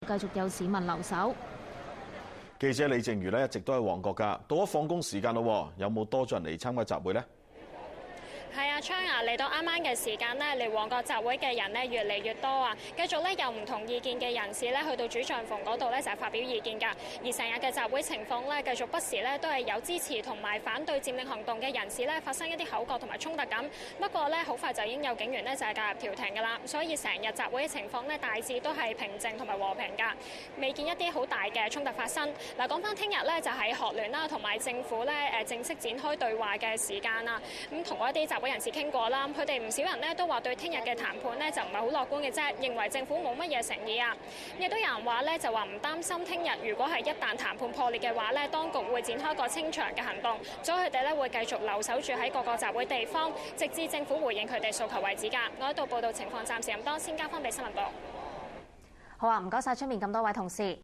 繼續有市民留守。記者李靜茹一直都喺旺角㗎，到咗放工時間咯，有冇多咗人嚟參加集會呢？係啊，昌啊，嚟到啱啱嘅時間呢，嚟旺角集會嘅人呢越嚟越多啊！繼續咧有唔同意見嘅人士呢去到主帳篷嗰度呢就係發表意見㗎。而成日嘅集會情況呢，繼續不時呢都係有支持同埋反對佔領行動嘅人士呢發生一啲口角同埋衝突咁。不過呢，好快就已經有警員呢就係介入調停㗎啦。所以成日集會嘅情況呢，大致都係平靜同埋和平㗎，未見一啲好大嘅衝突發生。嗱，講翻聽日呢，就喺學聯啦同埋政府呢正式展開對話嘅時間啦。咁同嗰啲集會人士傾過啦，佢哋唔少人呢都話對聽日嘅談判呢就唔係好樂觀嘅啫，認為政府冇乜嘢誠意啊。亦都有人話呢就話唔擔心聽日如果係一旦談判破裂嘅話呢，當局會展開一個清場嘅行動，所以佢哋呢會繼續留守住喺各個集會地方，直至政府回應佢哋訴求為止㗎。我喺度報道情況，暫時咁多，先交翻俾新聞部。好啊，唔該晒出面咁多位同事。